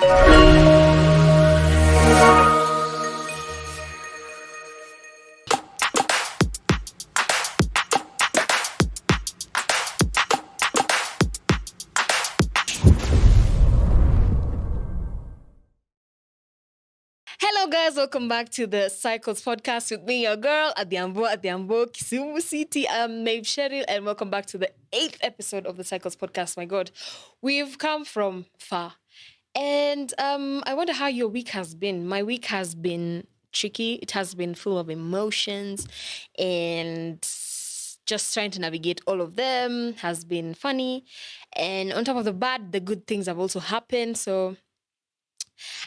Hello, guys. Welcome back to the Cycles podcast with me, your girl, Adiambo, Kisumu City. I'm Maeve Cheryl, and welcome back to the 8th episode of the Cycles podcast. My God, we've come from far. And I wonder how your week has been. My week has been tricky. It has been full of emotions, and just trying to navigate all of them has been funny. And on top of the bad, the good things have also happened. So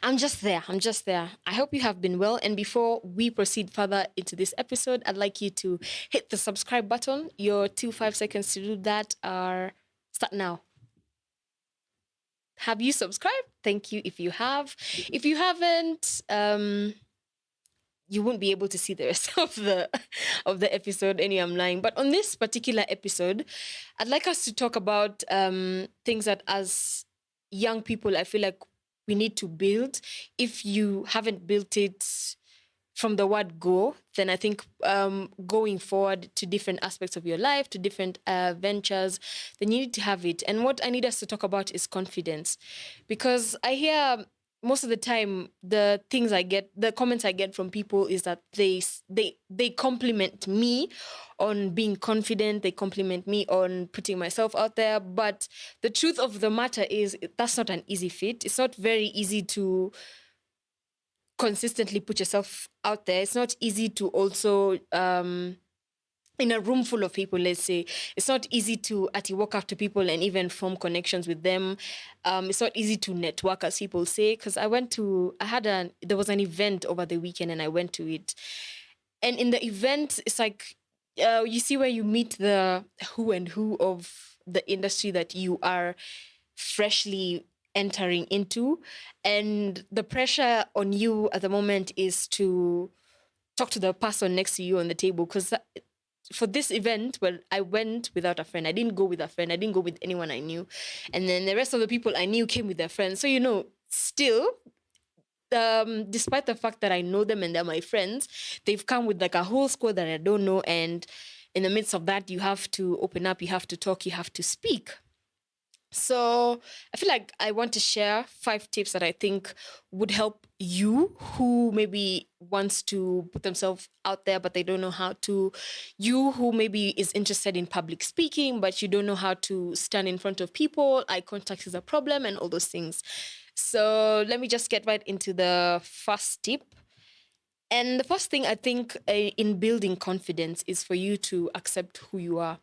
I'm just there. I'm just there. I hope you have been well. And before we proceed further into this episode, I'd like you to hit the subscribe button. Your 5 seconds to do that are start now. Have you subscribed? Thank you if you have. If you haven't, you won't be able to see the rest of the episode. Anyway, I'm lying. But on this particular episode, I'd like us to talk about things that as young people, I feel like we need to build. If you haven't built it from the word go, then I think going forward to different aspects of your life, to different ventures, then you need to have it. And what I need us to talk about is confidence. Because I hear most of the time the comments I get from people is that they compliment me on being confident, they compliment me on putting myself out there, but the truth of the matter is that's not an easy feat. It's not very easy to consistently put yourself out there. It's not easy to also in a room full of people, let's say, it's not easy to actually walk up to people and even form connections with them. It's not easy to network, as people say, because there was an event over the weekend and I went to it. And in the event, it's like, you see where you meet the who and who of the industry that you are freshly entering into. And the pressure on you at the moment is to talk to the person next to you on the table, because for this event, well, I went without a friend. I didn't go with a friend. I didn't go with anyone I knew. And then the rest of the people I knew came with their friends. So, still, despite the fact that I know them and they're my friends, they've come with like a whole squad that I don't know. And in the midst of that, you have to open up, you have to talk, you have to speak. So I feel like I want to share 5 tips that I think would help you who maybe wants to put themselves out there, but they don't know how to. You who maybe is interested in public speaking, but you don't know how to stand in front of people. Eye contact is a problem and all those things. So let me just get right into the first tip. And the first thing I think in building confidence is for you to accept who you are.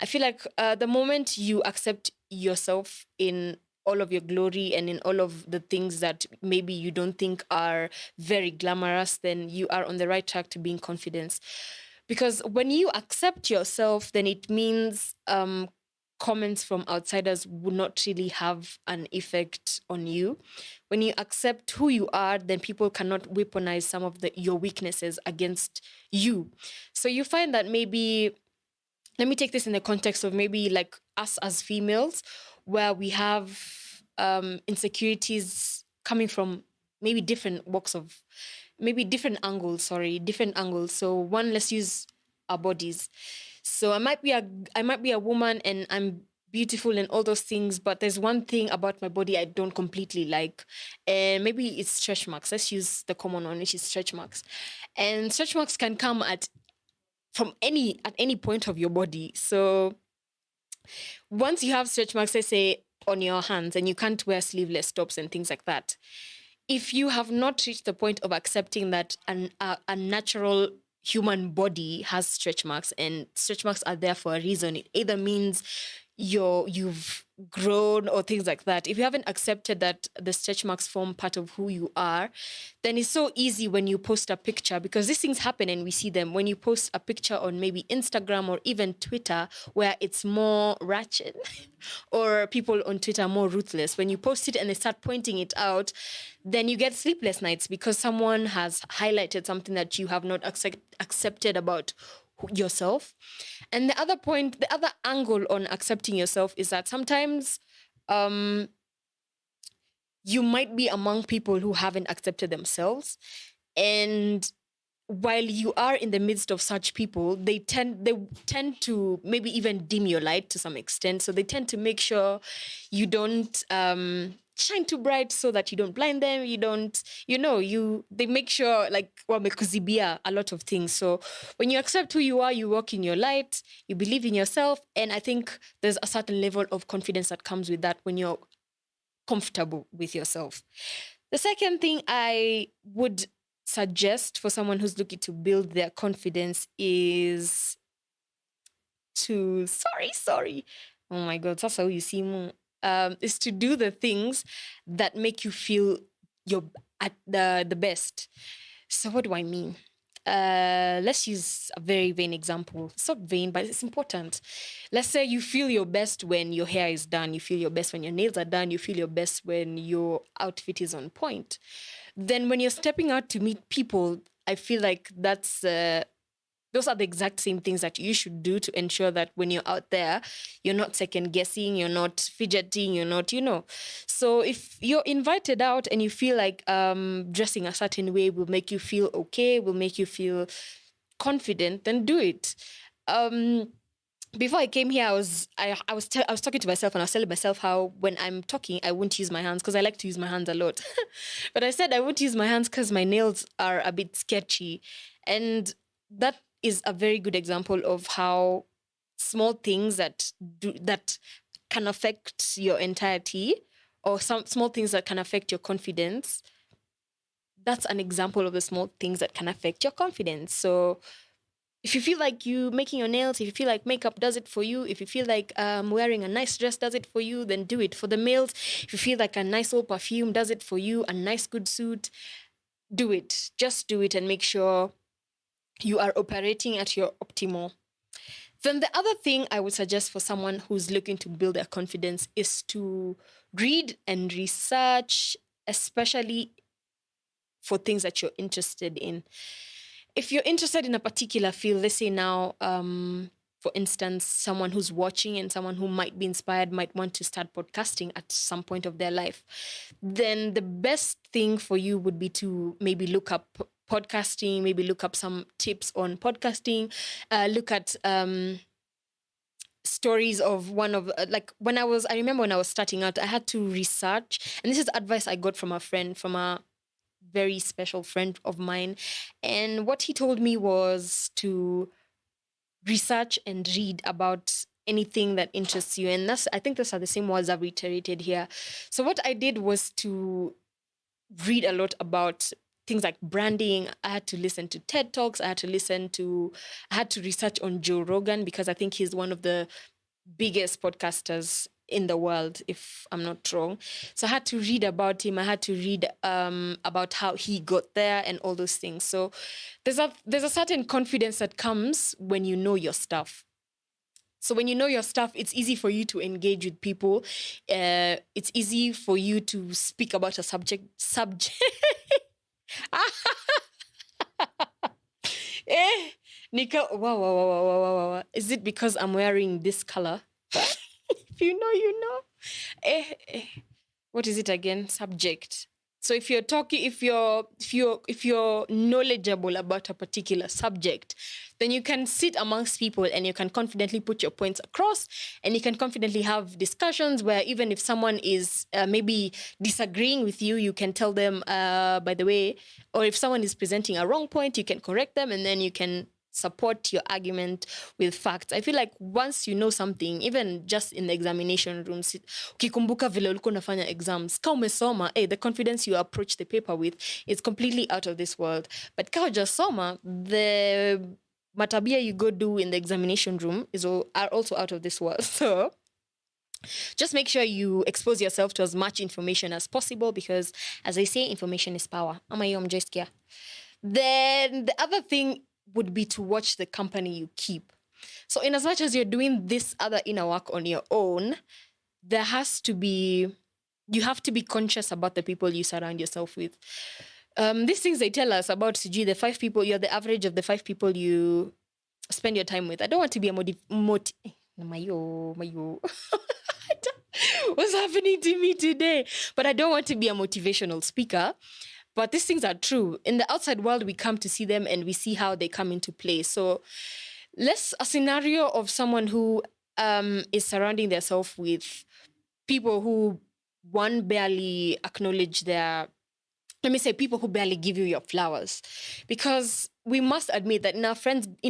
I feel like the moment you accept yourself in all of your glory and in all of the things that maybe you don't think are very glamorous, then you are on the right track to being confident. Because when you accept yourself, then it means comments from outsiders will not really have an effect on you. When you accept who you are, then people cannot weaponize some of your weaknesses against you. So you find that maybe, let me take this in the context of maybe like us as females, where we have insecurities coming from maybe different different angles. So one, let's use our bodies. So I might be a woman and I'm beautiful and all those things, but there's one thing about my body I don't completely like. And maybe it's stretch marks. Let's use the common one, which is stretch marks. And stretch marks can come at any point of your body. So once you have stretch marks, let's say on your hands, and you can't wear sleeveless tops and things like that, if you have not reached the point of accepting that a natural human body has stretch marks, and stretch marks are there for a reason, it either means you've grown or things like that. If you haven't accepted that the stretch marks form part of who you are, then it's so easy when you post a picture, because these things happen and we see them. When you post a picture on maybe Instagram or even Twitter, where it's more ratchet, or people on Twitter are more ruthless, when you post it and they start pointing it out, then you get sleepless nights because someone has highlighted something that you have not accepted about yourself. And the other angle on accepting yourself is that sometimes you might be among people who haven't accepted themselves. And while you are in the midst of such people, they tend to maybe even dim your light to some extent. So they tend to make sure you don't shine too bright, so that you don't blind them. You don't, they make sure, like, wamekuzibia a lot of things. So when you accept who you are, you walk in your light, you believe in yourself, and I think there's a certain level of confidence that comes with that when you're comfortable with yourself. The second thing I would suggest for someone who's looking to build their confidence is to sorry. Oh my god, that's how you see more. Is to do the things that make you feel you're at the best. So what do I mean? Let's use a very vain example. It's not vain, but it's important. Let's say you feel your best when your hair is done. You feel your best when your nails are done. You feel your best when your outfit is on point. Then when you're stepping out to meet people, I feel like those are the exact same things that you should do to ensure that when you're out there, you're not second guessing, you're not fidgeting, you're not, So if you're invited out and you feel like dressing a certain way will make you feel okay, will make you feel confident, then do it. Before I came here, I was talking to myself, and I was telling myself how when I'm talking, I won't use my hands because I like to use my hands a lot. But I said I won't use my hands because my nails are a bit sketchy, and that is a very good example of how small things that can affect your entirety, or some small things that can affect your confidence. That's an example of the small things that can affect your confidence. So if you feel like you making your nails, if you feel like makeup does it for you, if you feel like wearing a nice dress does it for you, then do it. For the males, if you feel like a nice old perfume does it for you, a nice good suit, do it. Just do it and make sure you are operating at your optimal. Then the other thing I would suggest for someone who's looking to build their confidence is to read and research, especially for things that you're interested in. If you're interested in a particular field, let's say now, for instance, someone who's watching and someone who might be inspired might want to start podcasting at some point of their life, then the best thing for you would be to maybe look up podcasting, maybe look up some tips on podcasting, look at stories of one of like I remember when I was starting out, I had to research, and this is advice I got from a friend, from a very special friend of mine. And what he told me was to research and read about anything that interests you. And I think those are the same words I've reiterated here. So what I did was to read a lot about things like branding. I had to listen to TED Talks. I had to research on Joe Rogan, because I think he's one of the biggest podcasters in the world, if I'm not wrong. So I had to read about him. I had to read about how he got there and all those things. So there's a certain confidence that comes when you know your stuff. So when you know your stuff, it's easy for you to engage with people. It's easy for you to speak about a subject. Eh, Nika, wow. Is it because I'm wearing this color? If you know, you know. What is it again? Subject. So if you're knowledgeable about a particular subject, then you can sit amongst people and you can confidently put your points across, and you can confidently have discussions where even if someone is maybe disagreeing with you, you can tell them, by the way, or if someone is presenting a wrong point, you can correct them, and then you can support your argument with facts. I feel like once you know something, even just in the examination room, ukikumbuka vile ulikuwa unafanya exams, kama umesoma, the confidence you approach the paper with is completely out of this world. But kama hujasoma, the matabia you go do in the examination room are also out of this world. So just make sure you expose yourself to as much information as possible, because as I say, information is power. Ama hiyo mjesikia. Then the other thing would be to watch the company you keep. So in as much as you're doing this other inner work on your own, you have to be conscious about the people you surround yourself with. These things they tell us about the 5 people, you're the average of the 5 people you spend your time with. I don't want to be a mayo. What's happening to me today? But I don't want to be a motivational speaker. But these things are true. In the outside world, we come to see them and we see how they come into play. So let's a scenario of someone who is surrounding themselves with people who one barely acknowledge their, let me say, people who barely give you your flowers, because we must admit that in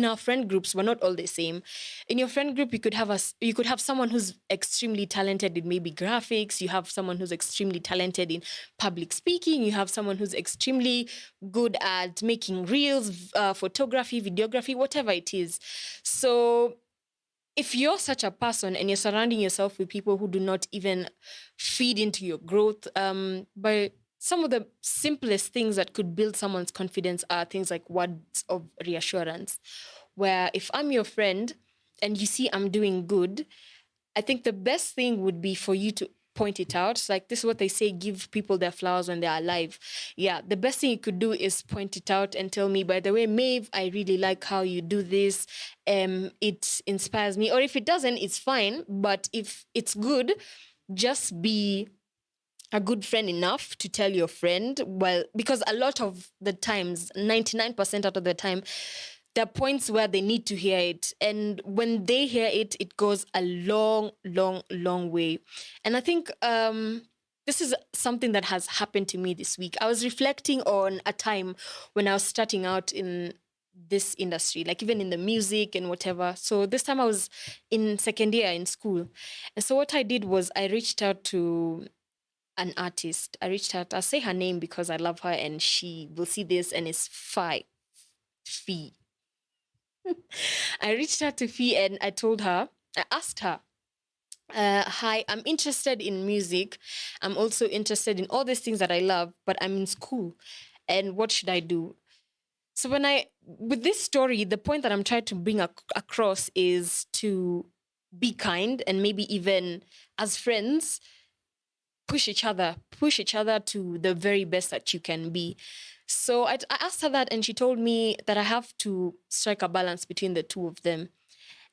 our friend groups, we're not all the same. In your friend group, you could have someone who's extremely talented in maybe graphics. You have someone who's extremely talented in public speaking. You have someone who's extremely good at making reels, photography, videography, whatever it is. So if you're such a person and you're surrounding yourself with people who do not even feed into your growth, by some of the simplest things that could build someone's confidence are things like words of reassurance. Where if I'm your friend and you see I'm doing good, I think the best thing would be for you to point it out. Like, this is what they say, give people their flowers when they're alive. Yeah, the best thing you could do is point it out and tell me, by the way, Maeve, I really like how you do this. It inspires me. Or if it doesn't, it's fine. But if it's good, just be a good friend enough to tell your friend. Well, because a lot of the times, 99% out of the time, there are points where they need to hear it. And when they hear it, it goes a long, long, long way. And I think this is something that has happened to me this week. I was reflecting on a time when I was starting out in this industry, like even in the music and whatever. So this time I was in second year in school. And so what I did was I reached out to an artist. I reached out, I'll say her name because I love her and she will see this, and it's Fee. I reached out to Fee and I asked her, hi, I'm interested in music. I'm also interested in all these things that I love, but I'm in school. And what should I do? So with this story, the point that I'm trying to bring across is to be kind, and maybe even as friends, push each other to the very best that you can be. So I asked her that, and she told me that I have to strike a balance between the two of them.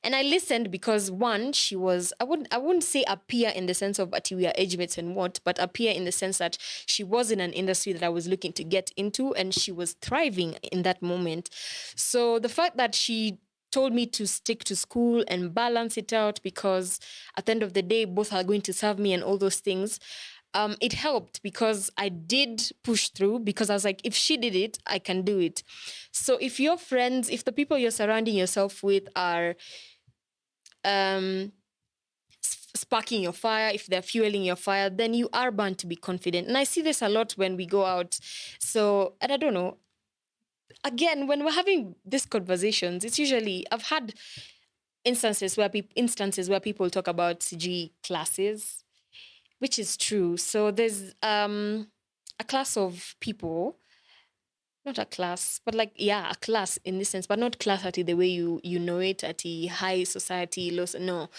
And I listened because, one, she was, I wouldn't say a peer in the sense of we are age mates and what, but a peer in the sense that she was in an industry that I was looking to get into, and she was thriving in that moment. So the fact that she told me to stick to school and balance it out, because at the end of the day, both are going to serve me and all those things, it helped because I did push through, because I was like, if she did it, I can do it. So if your friends, if the people you're surrounding yourself with are sparking your fire, if they're fueling your fire, then you are bound to be confident. And I see this a lot when we go out. So, and I don't know, again, when we're having these conversations, it's usually, I've had instances where people talk about CG classes, which is true. So there's a class of people, not a class, but like, yeah, a class in this sense, but not class at the way you know it at the high society, low, no,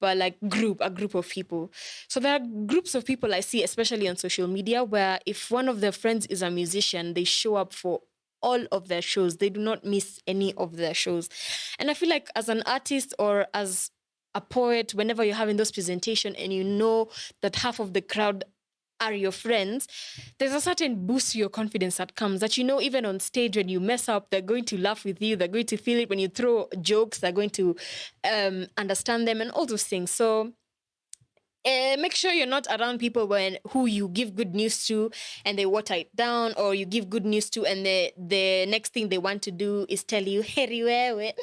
but like a group of people. So there are groups of people I see, especially on social media, where if one of their friends is a musician, they show up for all of their shows. They do not miss any of their shows. And I feel like as an artist or as a poet, whenever you're having those presentations and you know that half of the crowd are your friends, there's a certain boost to your confidence that comes, that you know, even on stage when you mess up, they're going to laugh with you, they're going to feel it. When you throw jokes, they're going to understand them and all those things. So make sure you're not around people who you give good news to and they water it down, or you give good news to and the next thing they want to do is tell you, hey,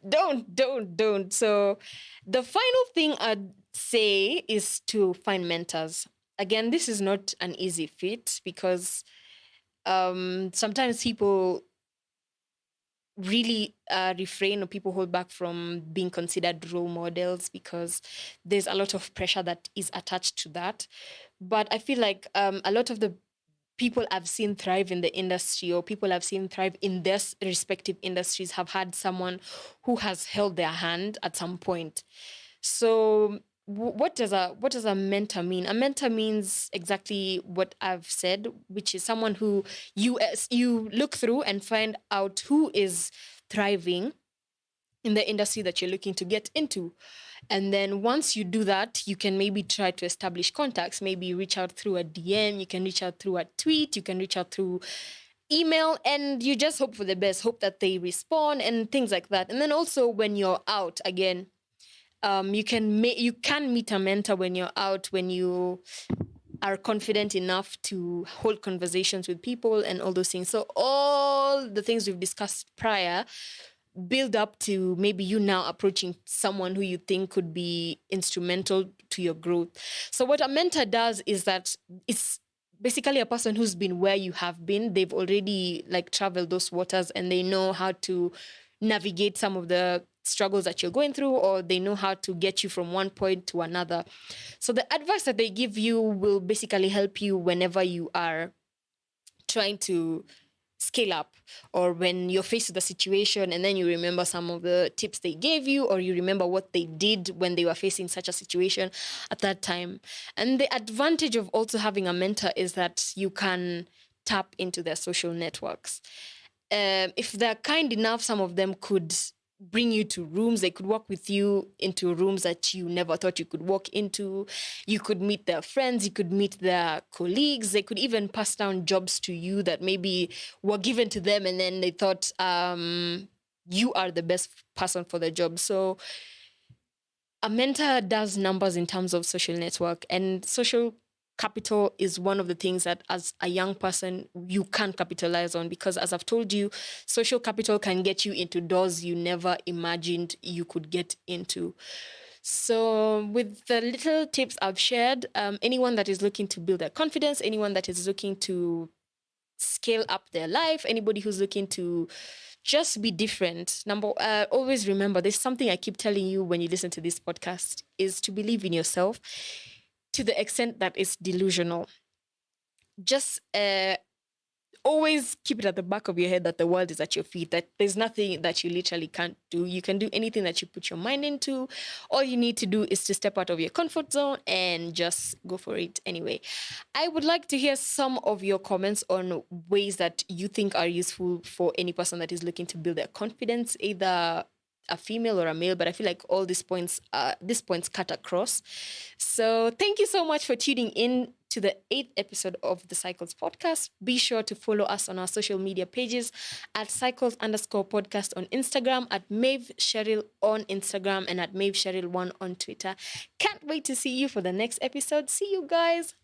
don't. So the final thing I'd say is to find mentors. Again, this is not an easy feat, because sometimes people really refrain, or people hold back from being considered role models, because there's a lot of pressure that is attached to that. But I feel like a lot of the people I've seen thrive in the industry, or people I've seen thrive in their respective industries, have had someone who has held their hand at some point. So what does a mentor mean? A mentor means exactly what I've said, which is someone who you look through and find out who is thriving in the industry that you're looking to get into. And then once you do that, you can maybe try to establish contacts. Maybe reach out through a DM, you can reach out through a tweet, you can reach out through email, and you just hope for the best, hope that they respond and things like that. And then also when you're out again, you can meet a mentor when you're out, when you are confident enough to hold conversations with people and all those things. So all the things we've discussed prior build up to maybe you now approaching someone who you think could be instrumental to your growth. So what a mentor does is that it's basically a person who's been where you have been. They've already like traveled those waters and they know how to navigate some of the struggles that you're going through, or they know how to get you from one point to another. So the advice that they give you will basically help you whenever you are trying to scale up, or when you're faced with a situation and then you remember some of the tips they gave you, or you remember what they did when they were facing such a situation at that time. And the advantage of also having a mentor is that you can tap into their social networks. If they're kind enough, some of them could bring you to rooms. They could walk with you into rooms that you never thought you could walk into. You could meet their friends, you could meet their colleagues. They could even pass down jobs to you that maybe were given to them and then they thought you are the best person for the job. So a mentor does numbers in terms of social network, and social capital is one of the things that as a young person you can capitalize on, because as I've told you, social capital can get you into doors you never imagined you could get into. So with the little tips I've shared, anyone that is looking to build their confidence, anyone that is looking to scale up their life, anybody who's looking to just be different, always remember, there's something I keep telling you when you listen to this podcast, is to believe in yourself to the extent that it's delusional. Just always keep it at the back of your head that the world is at your feet, that there's nothing that you literally can't do. You can do anything that you put your mind into. All you need to do is to step out of your comfort zone and just go for it anyway. I would like to hear some of your comments on ways that you think are useful for any person that is looking to build their confidence, either a female or a male, but I feel like all these points cut across. So thank you so much for tuning in to the 8th episode of the Cycles podcast. Be sure to follow us on our social media pages at cycles_podcast on Instagram, at Maeve Cheryl on Instagram, and at Maeve Cheryl1 on Twitter. Can't wait to see you for the next episode. See you guys.